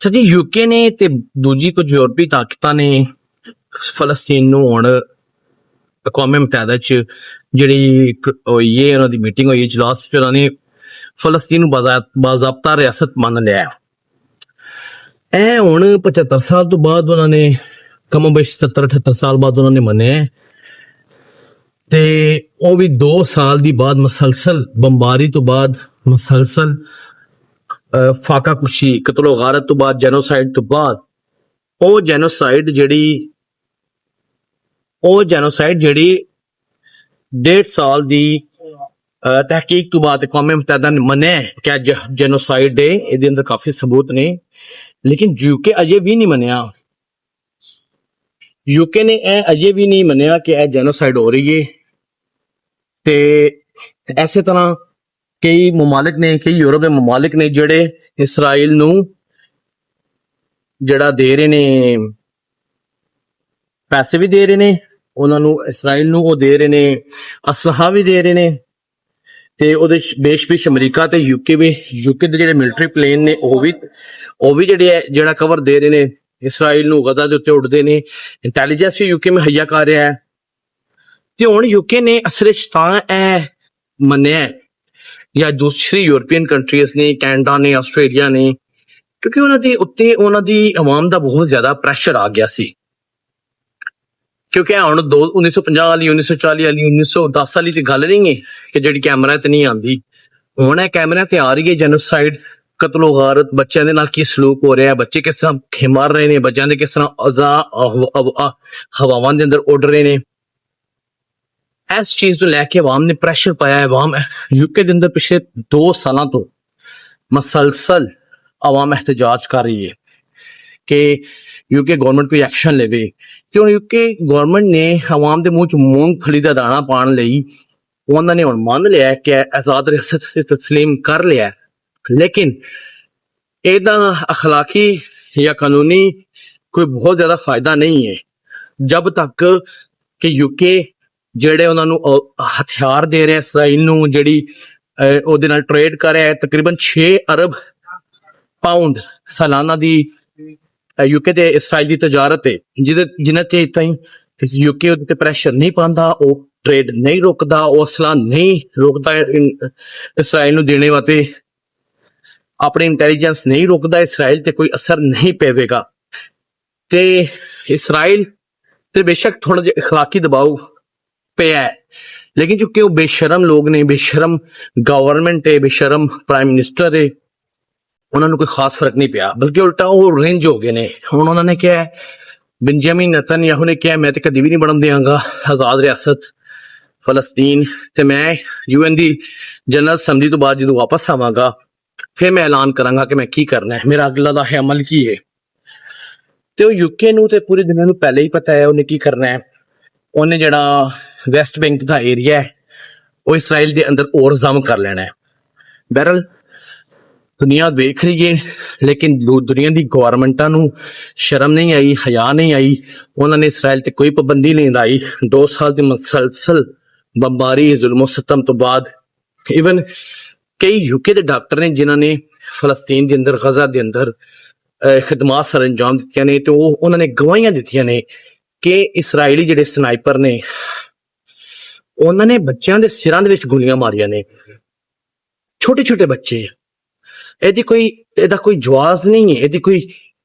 ਅੱਛਾ ਜੀ, ਯੂਕੇ ਨੇ ਤੇ ਦੂਜੀ ਕੁਝ ਯੂਰਪੀ ਤਾਕਤਾਂ ਨੇ ਫਲਸਤੀਨ ਨੂੰ ਹੁਣ ਅਕਵਾਮ ਮੁਤਹਿਦਾ ਚ ਜਿਹੜੀ ਹੋਈ ਹੈ, ਉਹਨਾਂ ਦੀ ਮੀਟਿੰਗ ਹੋਈ ਇਜਲਾਸ ਚ, ਉਹਨਾਂ ਨੇ ਫਲਸਤੀਨ ਨੂੰ ਬਾਜ਼ਾਬਤਾ ਰਿਆਸਤ ਮੰਨ ਲਿਆ। ਇਹ ਹੁਣ 75 ਸਾਲ ਤੋਂ ਬਾਅਦ ਉਹਨਾਂ ਨੇ ਕਮੋਬੇਸ਼ 70-78 ਸਾਲ ਬਾਅਦ ਉਹਨਾਂ ਨੇ ਮੰਨਿਆ, ਤੇ ਉਹ ਵੀ 2 ਸਾਲ ਦੀ ਬਾਅਦ ਮੁਸਲਸਲ ਬੰਬਾਰੀ ਤੋਂ ਬਾਅਦ, ਮੁਸਲਸਲ ਫਾਕਾ ਕੁਸ਼ੀ, ਕਤਲੋ ਗਾਰਤ ਤੋਂ ਬਾਅਦ, ਜੈਨੋਸਾਈਡ ਤੋਂ ਬਾਅਦ, ਉਹ ਜੈਨੋਸਾਈਡ ਜਿਹੜੀ 1.5 ਸਾਲ ਦੀ ਤਹਿਕੀਕ ਤੋਂ ਬਾਅਦ ਅਕਵਾਮ ਮੁਤਹਿਦਾ ਨੇ ਮੰਨਿਆ ਕਿ ਜੈਨੋਸਾਈਡ ਹੈ, ਇਹਦੇ ਅੰਦਰ ਕਾਫੀ ਸਬੂਤ ਨੇ, ਲੇਕਿਨ ਯੂਕੇ ਅਜੇ ਵੀ ਨਹੀਂ ਮੰਨਿਆ। ਯੂਕੇ ਨੇ ਇਹ ਅਜੇ ਵੀ ਨਹੀਂ ਮੰਨਿਆ ਕਿ ਇਹ ਜੈਨੋਸਾਈਡ ਹੋ ਰਹੀ ਹੈ। ਤੇ ਐਸੇ ਤਰ੍ਹਾਂ ਕਈ ਮਮਾਲਿਕ ਨੇ, ਕਈ ਯੂਰਪ ਦੇ ਮਮਾਲਿਕ ਨੇ ਜਿਹੜੇ ਇਸਰਾਈਲ ਨੂੰ ਜਿਹੜਾ ਦੇ ਰਹੇ ਨੇ, ਪੈਸੇ ਵੀ ਦੇ ਰਹੇ ਨੇ ਉਹਨਾਂ ਨੂੰ, ਇਸਰਾਈਲ ਨੂੰ ਉਹ ਦੇ ਰਹੇ ਨੇ ਅਸਲਹਾ ਵੀ ਦੇ ਰਹੇ ਨੇ, ਤੇ ਉਹਦੇ ਬੇਸ਼ਬਿਸ਼ ਅਮਰੀਕਾ ਤੇ ਯੂਕੇ ਦੇ ਜਿਹੜੇ ਮਿਲਟਰੀ ਪਲੇਨ ਨੇ ਉਹ ਵੀ ਜਿਹੜਾ ਕਵਰ ਦੇ ਰਹੇ ਨੇ ਇਸਰਾਈਲ ਨੂੰ, ਗਜ਼ਾ ਦੇ ਉੱਤੇ ਉੱਡਦੇ ਨੇ। ਇੰਟੈਲੀਜੈਂਸ ਵੀ ਯੂਕੇ ਮੁਹੱਈਆ ਕਰ ਰਿਹਾ ਹੈ। ਤੇ ਹੁਣ ਯੂਕੇ ਨੇ ਅਸਲ ਵਿੱਚ ਤਾਂ ਇਹ ਮੰਨਿਆ, ਜਾਂ ਦੂਸਰੀ ਯੂਰਪੀਅਨ ਕੰਟਰੀਜ਼ ਨੇ, ਕੈਨੇਡਾ ਨੇ, ਆਸਟ੍ਰੇਲੀਆ ਨੇ, ਕਿਉਂਕਿ ਉਹਨਾਂ ਦੇ ਉੱਤੇ ਉਹਨਾਂ ਦੀ ਆਵਾਮ ਦਾ ਬਹੁਤ ਜ਼ਿਆਦਾ ਪ੍ਰੈਸ਼ਰ ਆ ਗਿਆ ਸੀ। ਕਿਉਂਕਿ ਹੁਣ 1950 ਵਾਲੀ, 1940 ਵਾਲੀ, 1910 ਵਾਲੀ ਤੇ ਗੱਲ ਨਹੀਂ ਹੈ ਕਿ ਜਿਹੜੀ ਕੈਮਰਾ ਤੇ ਨਹੀਂ ਆਉਂਦੀ, ਹੁਣ ਇਹ ਕੈਮਰਾ ਤੇ ਆ ਰਹੀ ਹੈ। ਜੈਨੋਸਾਈਡ, ਕਤਲੋ ਗਾਰਤ, ਬੱਚਿਆਂ ਦੇ ਨਾਲ ਕੀ ਸਲੂਕ ਹੋ ਰਿਹਾ, ਬੱਚੇ ਕਿਸ ਤਰ੍ਹਾਂ ਮਰ ਰਹੇ ਨੇ, ਬੱਚਿਆਂ ਦੇ ਕਿਸ ਤਰ੍ਹਾਂ ਹਵਾਵਾਂ ਦੇ ਅੰਦਰ ਉੱਡ ਰਹੇ ਨੇ, ਇਸ ਚੀਜ਼ ਨੂੰ ਲੈ ਕੇ ਆਵਾਮ ਨੇ ਪ੍ਰੈਸ਼ਰ ਪਾਇਆ ਹੈ। ਆਵਾਮ ਯੂਕੇ ਦੇ ਅੰਦਰ ਪਿਛਲੇ 2 ਸਾਲਾਂ ਤੋਂ ਮਸਲਸਲ ਆਵਾਮ ਇਹਤਜਾਜ ਕਰ ਰਹੀ ਹੈ ਕਿ ਯੂਕੇ ਗਵਰਨਮੈਂਟ ਕੋਈ ਐਕਸ਼ਨ ਲਵੇ। ਕਿਉਂ? ਯੂਕੇ ਗਵਰਨਮੈਂਟ ਨੇ ਆਵਾਮ ਦੇ ਮੂੰਹ ਚ ਮੂੰਗਫਲੀ ਦਾ ਦਾਣਾ ਪਾਉਣ ਲਈ ਉਹਨਾਂ ਨੇ ਹੁਣ ਮੰਨ ਲਿਆ ਕਿ ਆਜ਼ਾਦ ਰਿਆਸਤ ਸੇ ਤਸਲੀਮ ਕਰ ਲਿਆ, ਲੇਕਿਨ ਇਹਦਾ ਅਖਲਾਕੀ ਜਾਂ ਕਾਨੂੰਨੀ ਕੋਈ ਬਹੁਤ ਜ਼ਿਆਦਾ ਫਾਇਦਾ ਨਹੀਂ ਹੈ ਜਬ ਤੱਕ ਕਿ ਯੂਕੇ ਜਿਹੜੇ ਉਹਨਾਂ ਨੂੰ ਹਥਿਆਰ ਦੇ ਰਿਹਾ ਇਸਰਾਈਲ ਨੂੰ, ਜਿਹੜੀ ਉਹਦੇ ਨਾਲ ਟ੍ਰੇਡ ਕਰ ਰਿਹਾ, ਤਕਰੀਬਨ 6 ਅਰਬ ਪਾਉਂਡ ਸਾਲਾਨਾ ਦੀ ਯੂਕੇ ਤੇ ਇਸਰਾਈਲ ਦੀ ਤਜਾਰਤ ਹੈ, ਜਿਨ੍ਹਾਂ ਤੇ ਤਾਈਂ ਯੂਕੇ ਉਹਦੇ ਤੇ ਪ੍ਰੈਸ਼ਰ ਨਹੀਂ ਪਾਉਂਦਾ, ਉਹ ਟ੍ਰੇਡ ਨਹੀਂ ਰੋਕਦਾ, ਉਹ ਅਸਲਾ ਨਹੀਂ ਰੋਕਦਾ ਇਸਰਾਈਲ ਨੂੰ ਦੇਣੇ ਵਾਸਤੇ, ਆਪਣੀ ਇੰਟੈਲੀਜੈਂਸ ਨਹੀਂ ਰੋਕਦਾ, ਇਸਰਾਈਲ ਤੇ ਕੋਈ ਅਸਰ ਨਹੀਂ ਪਵੇਗਾ। ਤੇ ਇਸਰਾਈਲ ਤੇ ਬੇਸ਼ੱਕ ਥੋੜਾ ਜਿਹਾ ਇਖਲਾਕੀ ਦਬਾਅ ਪਿਆ ਹੈ, ਲੇਕਿਨ ਚੁੱਕੇ ਉਹ ਬੇਸ਼ਰਮ ਲੋਕ ਨੇ, ਬੇਸ਼ਰਮ ਗਵਰਨਮੈਂਟ ਹੈ, ਬੇਸ਼ਰਮ ਪ੍ਰਾਈਮ ਮਿਨਿਸਟਰ ਹੈ, ਉਹਨਾਂ ਨੂੰ ਕੋਈ ਖਾਸ ਫਰਕ ਨਹੀਂ ਪਿਆ, ਬਲਕਿ ਉਲਟਾ ਉਹ ਰਿੰਜ ਹੋ ਗਏ ਨੇ। ਹੁਣ ਉਹਨਾਂ ਨੇ ਕਿਹਾ, ਬੈਂਜਾਮਿਨ ਨੇਤਨਯਾਹੂ ਨੇ ਕਿਹਾ, ਮੈਂ ਤੇ ਕਦੀ ਵੀ ਨਹੀਂ ਬਣਨ ਦਿਆਂਗਾ ਆਜ਼ਾਦ ਰਿਆਸਤ ਫਲਸਤੀਨ, ਤੇ ਮੈਂ UN ਦੀ ਜਨਰਲ ਅਸੈਂਬਲੀ ਤੋਂ ਬਾਅਦ ਜਦੋਂ ਵਾਪਸ ਆਵਾਂਗਾ ਫਿਰ ਮੈਂ ਐਲਾਨ ਕਰਾਂਗਾ ਕਿ ਮੈਂ ਕੀ ਕਰਨਾ ਹੈ, ਮੇਰਾ ਅਗਲਾ ਦਾ ਅਮਲ ਕੀ ਹੈ। ਤੇ ਉਹ ਯੂਕੇ ਨੂੰ ਤੇ ਪੂਰੀ ਦੁਨੀਆ ਨੂੰ ਪਹਿਲੇ ਹੀ ਪਤਾ ਹੈ ਉਹਨੇ ਕੀ ਕਰਨਾ ਹੈ। ਉਹਨੇ ਜਿਹੜਾ ਵੈਸਟ ਬੈਂਕ ਦਾ ਏਰੀਆ ਹੈ ਉਹ ਇਸਰਾਈਲ ਦੇ ਅੰਦਰ ਹੋਰ ਜ਼ਮ ਕਰ ਲੈਣਾ ਹੈ। ਬਹਿਰਲ ਦੁਨੀਆ ਵੇਖ ਰਹੀ ਹੈ, ਲੇਕਿਨ ਦੁਨੀਆ ਦੀ ਗਵਰਨਮੈਂਟਾਂ ਨੂੰ ਸ਼ਰਮ ਨਹੀਂ ਆਈ, ਹਯਾ ਨਹੀਂ ਆਈ, ਉਹਨਾਂ ਨੇ ਇਸਰਾਈਲ ਤੇ ਕੋਈ ਪਾਬੰਦੀ ਨਹੀਂ ਲਾਈ। 2 ਸਾਲ ਦੀ ਮੁਸਲਸਲ ਬੰਬਾਰੀ, ਜ਼ੁਲਮੋ ਸਤਮ ਤੋਂ ਬਾਅਦ ਈਵਨ ਕਈ ਯੂਕੇ ਦੇ ਡਾਕਟਰ ਨੇ ਜਿਨ੍ਹਾਂ ਨੇ ਫਲਸਤੀਨ ਦੇ ਅੰਦਰ, ਗਜ਼ਾ ਦੇ ਅੰਦਰ ਖਿਦਮਾਤ ਸਰ ਅੰਜਾਮ ਦਿੱਤੀਆਂ ਨੇ, ਤੇ ਉਹਨਾਂ ਨੇ ਗਵਾਹੀਆਂ ਦਿੱਤੀਆਂ ਨੇ ਕਿ ਇਸਰਾਈਲੀ ਜਿਹੜੇ ਸਨਾਈਪਰ ਨੇ ਉਹਨਾਂ ਨੇ ਬੱਚਿਆਂ ਦੇ ਸਿਰਾਂ ਦੇ ਵਿੱਚ ਗੋਲੀਆਂ ਮਾਰੀਆਂ ਨੇ, ਛੋਟੇ ਛੋਟੇ ਬੱਚੇ। ਇਹਦਾ ਕੋਈ ਜਵਾਜ਼ ਨਹੀਂ ਹੈ, ਇਹਦੀ ਕੋਈ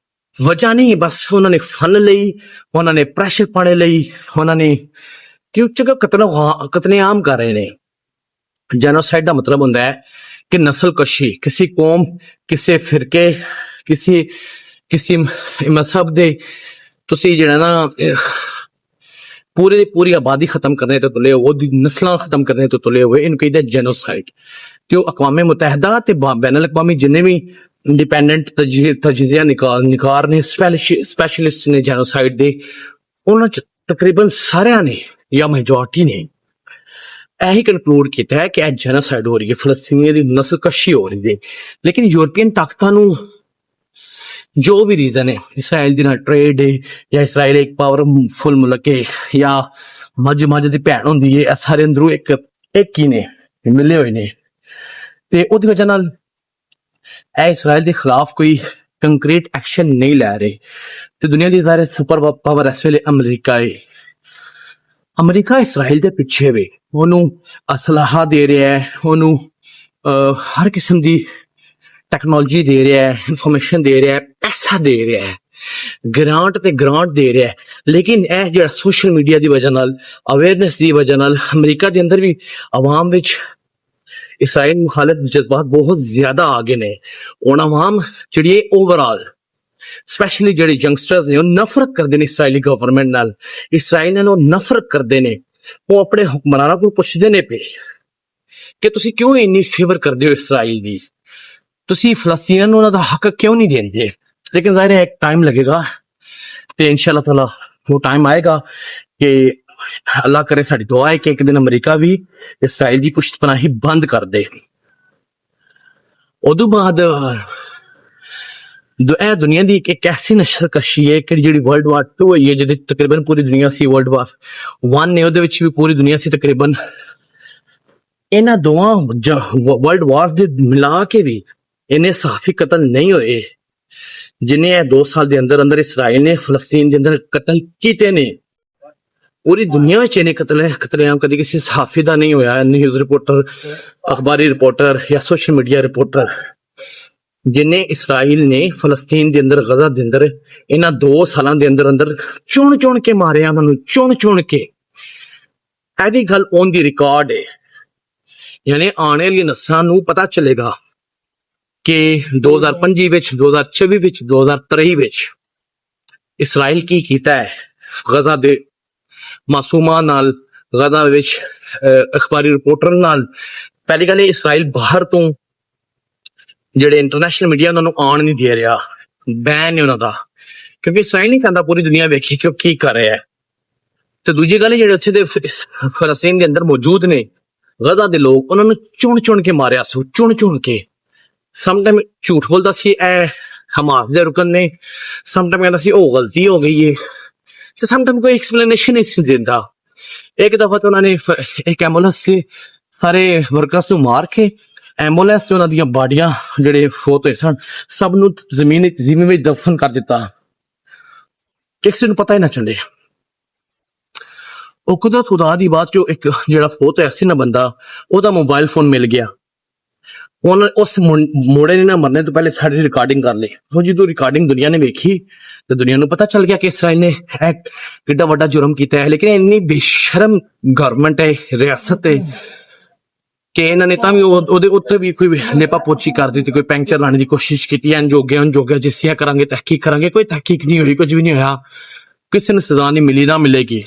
ਵਜ੍ਹਾ ਨਹੀਂ ਹੈ, ਬਸ ਉਹਨਾਂ ਨੇ ਫਨ ਲਈ, ਉਹਨਾਂ ਨੇ ਪ੍ਰੈਸ਼ਰ ਪਾਣੇ ਲਈ, ਉਹਨਾਂ ਨੇ ਕਿਉਂਕਿ ਕਤਲੇਆਮ ਕਰ ਰਹੇ ਨੇ। ਜੈਨੋਸਾਈਡ ਦਾ ਮਤਲਬ ਹੁੰਦਾ ਹੈ ਕਿ ਨਸਲ ਕਸ਼ੀ, ਕਿਸੇ ਕੌਮ, ਕਿਸੇ ਫਿਰਕੇ, ਕਿਸੇ ਮਜ਼ਹਬ ਦੇ ਤੁਸੀਂ ਜਿਹੜਾ ਨਾ ਪੂਰੀ ਆਬਾਦੀ ਖਤਮ ਕਰਨੇ ਤੋਂ ਤੁਲੇ ਹੋ, ਉਹਦੀ ਨਸਲਾਂ ਖਤਮ ਕਰਨੇ ਤੋਂ ਤੁਲੇ ਹੋਏ, ਇਹਨੂੰ ਕਹਿੰਦੇ ਜੈਨੋਸਾਈਡ। ਤੇ ਉਹ ਅਕਵਾਮ ਮੁਤਹਿਦਾ ਤੇ ਬੈਨ ਅਲ-ਅਕਵਾਮੀ ਜਿੰਨੇ ਵੀ ਇੰਡੀਪੈਂਡੈਂਟ ਤਜਜ਼ੀਆ ਨਿਕਾਰ ਨੇ, ਸਪੈਸ਼ਲਿਸਟ ਨੇ ਜੈਨੋਸਾਈਡ ਦੇ, ਉਹਨਾਂ ਚ ਤਕਰੀਬਨ ਸਾਰਿਆਂ ਨੇ ਜਾਂ ਮੈਜੋਰਟੀ ਨੇ ਇਹੀ ਕਨਕਲੂਡ ਕੀਤਾ ਹੈ ਕਿ ਇਹ ਜੈਨੋਸਾਈਡ ਹੋ ਰਹੀ ਹੈ, ਫਲਸਤੀਨੀਆਂ ਦੀ ਨਸਲ ਕਸ਼ੀ ਹੋ ਰਹੀ ਹੈ। ਲੇਕਿਨ ਯੂਰਪੀਅਨ ਤਾਕਤਾਂ ਨੂੰ ਜੋ ਵੀ ਰੀਜ਼ਨ ਹੈ, ਇਸਰਾਈਲ ਦੇ ਨਾਲ ਟ੍ਰੇਡ ਹੈ ਜਾਂ ਇਸਰਾਈਲ ਇੱਕ ਪਾਵਰਫੁਲ ਮੁਲਕ ਹੈ ਜਾਂ ਮੱਝ ਦੀ ਭੈਣ ਹੁੰਦੀ ਹੈ, ਇਹ ਸਾਰੇ ਅੰਦਰੋਂ ਇੱਕ ਹੀ ਨੇ, ਮਿਲੇ ਹੋਏ ਨੇ। ਤੇ ਉਹਦੀ ਵਜ੍ਹਾ ਨਾਲ ਇਹ ਇਸਰਾਈਲ ਦੇ ਖਿਲਾਫ ਕੋਈ ਕੰਕਰੀਟ ਐਕਸ਼ਨ ਨਹੀਂ ਲੈ ਰਹੇ। ਤੇ ਦੁਨੀਆ ਦੀ ਸਾਰੇ ਸੁਪਰ ਪਾਵਰ ਇਸ ਵੇਲੇ ਅਮਰੀਕਾ ਹੈ। ਅਮਰੀਕਾ ਇਸਰਾਈਲ ਦੇ ਪਿੱਛੇ ਵੇ, ਉਹਨੂੰ ਅਸਲਾਹਾ ਦੇ ਰਿਹਾ ਹੈ, ਉਹਨੂੰ ਹਰ ਕਿਸਮ ਦੀ ਟੈਕਨੋਲੋਜੀ ਦੇ ਰਿਹਾ ਹੈ, ਇਨਫੋਰਮੇਸ਼ਨ ਦੇ ਰਿਹਾ ਹੈ, ਪੈਸਾ ਦੇ ਰਿਹਾ ਹੈ, ਗ੍ਰਾਂਟ ਤੇ ਗ੍ਰਾਂਟ ਦੇ ਰਿਹਾ ਹੈ। ਲੇਕਿਨ ਇਹ ਜਿਹੜਾ ਸੋਸ਼ਲ ਮੀਡੀਆ ਦੀ ਵਜ੍ਹਾ ਨਾਲ, ਅਵੇਅਰਨੈਸ ਦੀ ਵਜ੍ਹਾ ਨਾਲ ਅਮਰੀਕਾ ਦੇ ਅੰਦਰ ਵੀ ਆਵਾਮ ਵਿੱਚ ਇਸਰਾਈਲ ਮੁਖਾਲਫ ਜਜ਼ਬਾਤ ਬਹੁਤ ਜ਼ਿਆਦਾ ਆ ਗਏ ਨੇ। ਹੁਣ ਆਵਾਮ ਜਿਹੜੀ ਓਵਰਆਲ ਸਪੈਸ਼ਲੀ ਜਿਹੜੇ ਯੰਗਸਟਰਸ ਨੇ ਉਹ ਨਫ਼ਰਤ ਕਰਦੇ ਨੇ ਇਸਰਾਈਲੀ ਗਵਰਨਮੈਂਟ ਨਾਲ, ਇਸਰਾਈਲ ਨਾਲ ਉਹ ਨਫ਼ਰਤ ਕਰਦੇ ਨੇ। ਉਹ ਆਪਣੇ ਹੁਕਮਰਾਨਾਂ ਕੋਲ ਪੁੱਛਦੇ ਨੇ ਪਏ ਕਿ ਤੁਸੀਂ ਕਿਉਂ ਇੰਨੀ ਫੇਵਰ ਕਰਦੇ ਹੋ ਇਸਰਾਈਲ ਦੀ, ਤੁਸੀਂ ਫਲਸਤੀਨੀਆਂ ਨੂੰ ਉਹਨਾਂ ਦਾ ਹੱਕ ਕਿਉਂ ਨਹੀਂ ਦਿੰਦੇ। ਲੇਕਿਨ ਜ਼ਾਹਿਰ ਹੈ ਇੱਕ ਟਾਈਮ ਲੱਗੇਗਾ ਤੇ ਇਨਸ਼ਾਅੱਲਾ ਤਾਲਾ ਉਹ ਟਾਈਮ ਆਏਗਾ ਕਿ ਅੱਲਾਹ ਕਰੇ, ਸਾਡੀ ਦੁਆ ਹੈ ਕਿ ਇੱਕ ਦਿਨ ਅਮਰੀਕਾ ਵੀ ਇਸਰਾਈਲ ਦੀ ਪੁਸ਼ਤਪਨਾਹੀ ਬੰਦ ਕਰ ਦੇ। ਉਦੋਂ ਬਾਅਦ ਇਹ ਦੁਨੀਆ ਦੀ ਇੱਕ ਐਸੀ ਨਸ਼ਰਕਸ਼ੀ ਹੈ ਕਿ ਜਿਹੜੀ ਵਰਲਡ ਵਾਰ 2 ਹੋਈ ਹੈ, ਜਿਹਦੇ ਤਕਰੀਬਨ ਪੂਰੀ ਦੁਨੀਆ ਸੀ, ਵਰਲਡ ਵਾਰ 1 ਨੇ ਉਹਦੇ ਵਿੱਚ ਵੀ ਪੂਰੀ ਦੁਨੀਆ ਸੀ ਤਕਰੀਬਨ। ਇਹਨਾਂ ਦੋਵਾਂ ਵਰਲਡ ਵਾਰਸ ਦੇ ਮਿਲਾ ਕੇ ਵੀ ਇਹਨੇ ਸਹਾਫੀ ਕਤਲ ਨਹੀਂ ਹੋਏ ਜਿਨੇ ਇਹ 2 ਸਾਲ ਦੇ ਅੰਦਰ ਅੰਦਰ ਇਸਰਾਈਲ ਨੇ ਫਲਸਤੀਨ ਦੇ ਅੰਦਰ ਕਤਲ ਕੀਤੇ ਨੇ। ਪੂਰੀ ਦੁਨੀਆ ਵਿੱਚ ਇਹਨੇ ਕਤਲੇਆਮ ਕਦੀ ਕਿਸੇ ਸਹਾਫੀ ਦਾ ਨਹੀਂ ਹੋਇਆ, ਨਿਊਜ਼ ਰਿਪੋਰਟਰ, ਅਖਬਾਰੀ ਰਿਪੋਰਟਰ ਜਾਂ ਸੋਸ਼ਲ ਮੀਡੀਆ ਰਿਪੋਰਟਰ, ਜਿਨੇ ਇਸਰਾਈਲ ਨੇ ਫਲਸਤੀਨ ਦੇ ਅੰਦਰ, ਗਜ਼ਾ ਦੇ ਅੰਦਰ ਇਹਨਾਂ 2 ਸਾਲਾਂ ਦੇ ਅੰਦਰ ਅੰਦਰ ਚੁਣ ਕੇ ਮਾਰਿਆ ਉਹਨਾਂ ਨੂੰ, ਚੁਣ ਕੇ। ਇਹਦੀ ਗੱਲ ਔਨ ਦੀ ਰਿਕਾਰਡ ਹੈ, ਯਾਨੀ ਆਉਣ ਵਾਲੀ ਨਸਲਾਂ ਨੂੰ ਪਤਾ ਚੱਲੇਗਾ ਕਿ 2025 ਵਿੱਚ, 2024 ਵਿੱਚ, 2023 ਵਿੱਚ ਇਸਰਾਈਲ ਕੀ ਕੀਤਾ ਹੈ ਗਜ਼ਾ ਦੇ ਮਾਸੂਮਾਂ ਨਾਲ, ਗਜ਼ਾ ਵਿੱਚ ਅਖਬਾਰੀ ਰਿਪੋਰਟਰ ਨਾਲ। ਪਹਿਲੀ ਗੱਲ, ਇਸਰਾਈਲ ਬਾਹਰ ਤੋਂ ਜਿਹੜੇ ਇੰਟਰਨੈਸ਼ਨਲ ਮੀਡੀਆ ਉਹਨਾਂ ਨੂੰ ਆਉਣ ਨਹੀਂ ਦੇ ਰਿਹਾ, ਬੈਨ ਹੈ ਉਹਨਾਂ ਦਾ, ਕਿਉਂਕਿ ਇਸਰਾਈਲ ਨਹੀਂ ਚਾਹੁੰਦਾ ਪੂਰੀ ਦੁਨੀਆ ਵੇਖੀ ਕਿ ਉਹ ਕੀ ਕਰ ਰਿਹਾ ਹੈ। ਤੇ ਦੂਜੀ ਗੱਲ, ਜਿਹੜੇ ਉੱਥੇ ਦੇ ਫਲਸਤੀਨ ਦੇ ਅੰਦਰ ਮੌਜੂਦ ਨੇ ਗਜ਼ਾ ਦੇ ਲੋਕ, ਉਹਨਾਂ ਨੂੰ ਚੁਣ ਕੇ ਮਾਰਿਆ ਸੋ, ਚੁਣ ਕੇ। ਸਮਟਾਈਮ ਝੂਠ ਬੋਲਦਾ ਸੀ ਇਹ ਹਮਾਸ ਦੇ ਰੁਕਨ ਨੇ, ਸਮਟਾਈਮ ਕਹਿੰਦਾ ਸੀ ਉਹ ਗਲਤੀ ਹੋ ਗਈ ਹੈ, ਤੇ ਸਮਟਾਈਮ ਕੋਈ ਐਕਸਪਲੇਨੇਸ਼ਨ ਨਹੀਂ ਸੀ ਦਿੰਦਾ। ਇੱਕ ਦਫਾ ਤਾਂ ਉਹਨਾਂ ਨੇ ਇੱਕ ਐਂਬੂਲੈਂਸ ਸੇ ਸਾਰੇ ਵਰਕਰਸ ਨੂੰ ਮਾਰ ਕੇ ਐਂਬੂਲੈਂਸ ਤੇ ਉਹਨਾਂ ਦੀਆਂ ਬਾਡੀਆਂ ਜਿਹੜੇ ਫੌਤ ਹੋਏ ਸਨ ਸਭ ਨੂੰ ਜ਼ਮੀਨ ਵਿੱਚ ਦਫਨ ਕਰ ਦਿੱਤਾ, ਕਿਸੇ ਨੂੰ ਪਤਾ ਹੀ ਨਾ ਚੱਲੇ। ਉਹ ਕੁਦਰਤ ਖੁਦਾ ਦੀ ਬਾਤ ਚੋਂ ਇੱਕ ਜਿਹੜਾ ਫੌਤ ਹੋਇਆ ਸੀ ਨਾ ਬੰਦਾ, ਉਹਦਾ ਮੋਬਾਈਲ ਫੋਨ ਮਿਲ ਗਿਆ। ਹੁਣ ਉਸ ਮੋੜੇ ਨੇ ਨਾ ਮਰਨੇ ਤੋਂ ਪਹਿਲੇ ਸਾਡੀ ਰਿਕਾਰਡਿੰਗ ਕਰ ਲਈ। ਉਹ ਜਦੋਂ ਰਿਕਾਰਡਿੰਗ ਦੁਨੀਆ ਨੇ ਵੇਖੀ ਤੇ ਦੁਨੀਆ ਨੂੰ ਪਤਾ ਚੱਲ ਗਿਆ ਕਿ ਇਸਰਾਈਲ ਨੇ ਇਹ ਕਿੱਡਾ ਵੱਡਾ ਜੁਰਮ ਕੀਤਾ ਹੈ। ਲੇਕਿਨ ਇੰਨੀ ਬੇਸ਼ਰਮ ਗਵਰਨਮੈਂਟ ਹੈ, ਰਿਆਸਤ ਹੈ, ਕਿ ਇਹਨਾਂ ਨੇ ਤਾਂ ਵੀ ਉਹਦੇ ਉੱਤੇ ਵੀ ਕੋਈ ਲੇਪਾ ਪੋਚੀ ਕਰ ਦਿੱਤੀ, ਕੋਈ ਪੈਂਚਰ ਲਾਉਣ ਦੀ ਕੋਸ਼ਿਸ਼ ਕੀਤੀ। ਇੰਜ ਹੋ ਗਿਆ ਜਿਸਿਆ ਕਰਾਂਗੇ, ਤਹਿਕੀਕ ਕਰਾਂਗੇ, ਕੋਈ ਤਹਿਕੀਕ ਨਹੀਂ ਹੋਈ, ਕੁਝ ਵੀ ਨਹੀਂ ਹੋਇਆ, ਕਿਸੇ ਨੂੰ ਸਜ਼ਾ ਨਹੀਂ ਮਿਲੀ, ਨਾ ਮਿਲੇਗੀ।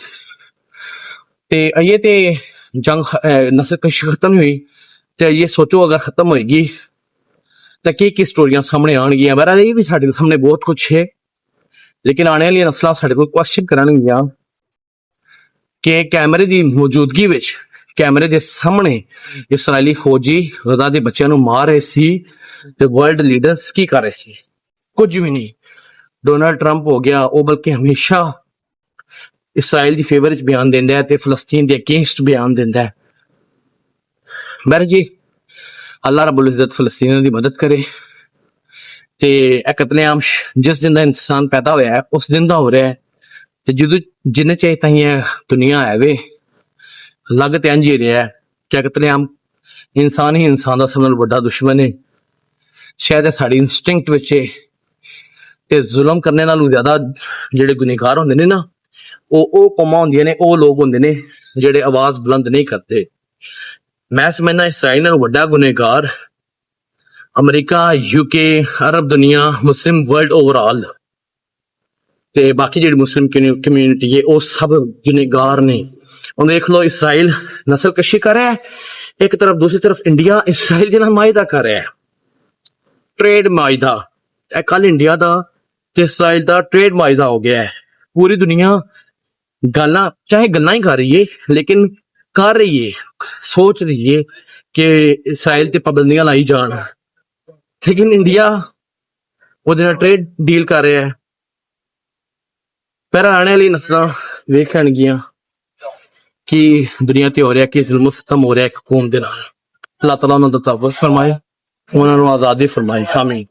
ਤੇ ਇਹ ਤੇ ਜੰਗ ਨਸਲਕਸ਼ੀ ਖਤਮ ਹੋਈ ਤੇ ਇਹ ਸੋਚੋ ਅਗਰ ਖਤਮ ਹੋਏਗੀ ਤਾਂ ਕੀ ਸਟੋਰੀਆਂ ਸਾਹਮਣੇ ਆਉਣਗੀਆਂ। ਬਹਰਾਲ ਇਹ ਵੀ ਸਾਡੇ ਸਾਹਮਣੇ ਬਹੁਤ ਕੁਛ ਹੈ, ਲੇਕਿਨ ਆਉਣ ਵਾਲੀਆਂ ਨਸਲਾਂ ਸਾਡੇ ਕੋਲ ਕੁਐਸਚਨ ਕਰਨਗੀਆਂ ਕਿ ਕੈਮਰੇ ਦੀ ਮੌਜੂਦਗੀ ਵਿੱਚ, ਕੈਮਰੇ ਦੇ ਸਾਹਮਣੇ ਇਸਰਾਈਲੀ ਫੌਜੀ ਗਜ਼ਾ ਦੇ ਬੱਚਿਆਂ ਨੂੰ ਮਾਰ ਰਹੇ ਸੀ ਤੇ ਵਰਲਡ ਲੀਡਰਸ ਕੀ ਕਰ ਰਹੇ ਸੀ? ਕੁਝ ਵੀ ਨਹੀਂ। ਡੋਨਾਲਡ ਟਰੰਪ ਹੋ ਗਿਆ, ਉਹ ਬਲਕਿ ਹਮੇਸ਼ਾ ਇਸਰਾਈਲ ਦੀ ਫੇਵਰ ਵਿੱਚ ਬਿਆਨ ਦਿੰਦਾ ਹੈ ਤੇ ਫਲਸਤੀਨ ਦੇ ਅਗੇਂਸਟ ਬਿਆਨ ਦਿੰਦਾ ਹੈ। ਬਹਿਰ ਜੀ, ਅੱਲਾਹ ਰੱਬੁਲ ਇੱਜ਼ਤ ਫਲਸਤੀਨੀਆਂ ਦੀ ਮਦਦ ਕਰੇ ਤੇ ਇਹ ਕਤਲੇਆਮ ਜਿਸ ਦਿਨ ਦਾ ਇਨਸਾਨ ਪੈਦਾ ਹੋਇਆ ਹੈ ਉਸ ਦਿਨ ਦਾ ਹੋ ਰਿਹਾ ਹੈ। ਤੇ ਜਦੋਂ ਜਿੰਨੇ ਚਾਹੇ ਤਾਂ ਇਹ ਦੁਨੀਆ ਹੈ ਵੇ ਲੱਗ ਤੇ ਇੰਝ ਹੀ ਰਿਹਾ ਹੈ ਕਿ ਕਤਲੇਆਮ ਇਨਸਾਨ ਹੀ ਇਨਸਾਨ ਦਾ ਸਭ ਨਾਲੋਂ ਵੱਡਾ ਦੁਸ਼ਮਣ ਹੈ। ਸ਼ਾਇਦ ਸਾਡੀ ਇਨਸਟਿੰਕਟ ਵਿੱਚ ਤੇ ਜ਼ੁਲਮ ਕਰਨ ਨਾਲੋਂ ਜ਼ਿਆਦਾ ਜਿਹੜੇ ਗੁਨਹਗਾਰ ਹੁੰਦੇ ਨੇ ਨਾ, ਉਹ ਕੌਮਾਂ ਹੁੰਦੀਆਂ ਨੇ, ਉਹ ਲੋਕ ਹੁੰਦੇ ਨੇ ਜਿਹੜੇ ਆਵਾਜ਼ ਬੁਲੰਦ ਨਹੀਂ ਕਰਦੇ। ਮੈਂ ਸਮਝਦਾ ਇਸਰਾਈਲ ਨਾਲੋਂ ਵੱਡਾ ਗੁਨਹਗਾਰ ਅਮਰੀਕਾ, UK, ਅਰਬ ਦੁਨੀਆ, ਮੁਸਲਿਮ ਵਰਲਡ ਓਵਰਆਲ ਤੇ ਬਾਕੀ ਜਿਹੜੀ ਮੁਸਲਿਮ ਕਮਿਊਨਿਟੀ ਹੈ ਉਹ ਸਭ ਗੁਨਹਗਾਰ ਨੇ। ਹੁਣ ਦੇਖ ਲਓ, ਇਸਰਾਈਲ ਨਸਲਕਸ਼ੀ ਕਰ ਰਿਹਾ ਹੈ ਇੱਕ ਤਰਫ, ਦੂਸਰੀ ਤਰਫ ਇੰਡੀਆ ਇਸਰਾਈਲ ਦੇ ਨਾਲ ਮਾਇਦਾ ਕਰ ਰਿਹਾ ਹੈ, ਟ੍ਰੇਡ ਮਾਇਦਾ। ਇਹ ਕੱਲ ਇੰਡੀਆ ਦਾ ਤੇ ਇਸਰਾਈਲ ਦਾ ਟ੍ਰੇਡ ਮਾਇਦਾ ਹੋ ਗਿਆ ਹੈ। ਪੂਰੀ ਦੁਨੀਆ ਗੱਲਾਂ ਹੀ ਕਰ ਰਹੀ ਹੈ, ਲੇਕਿਨ ਕਰ ਰਹੀ ਹੈ, ਸੋਚ ਰਹੀ ਹੈ ਕਿ ਇਸਰਾਈਲ ਤੇ ਪਾਬੰਦੀਆਂ ਲਾਈ ਜਾਣ, ਲੇਕਿਨ ਇੰਡੀਆ ਉਹਦੇ ਨਾਲ ਟ੍ਰੇਡ ਡੀਲ ਕਰ ਰਿਹਾ ਹੈ। ਪਰ ਆਉਣ ਵਾਲੀ ਨਸਲਾਂ ਵੇਖ ਲੈਣਗੀਆਂ ਕਿ ਦੁਨੀਆ ਤੇ ਹੋ ਰਿਹਾ ਕਿ ਜ਼ੁਲਮ ਸਤਮ ਹੋ ਰਿਹਾ ਇੱਕ ਕੌਮ ਦੇ ਨਾਲ। ਅੱਲਾਹ ਤਾਲਾ ਉਹਨਾਂ ਦਾ ਤਵੱਫੁਕ ਫਰਮਾਏ, ਉਹਨਾਂ ਨੂੰ ਆਜ਼ਾਦੀ ਫਰਮਾਏ। ਆਮੀਨ।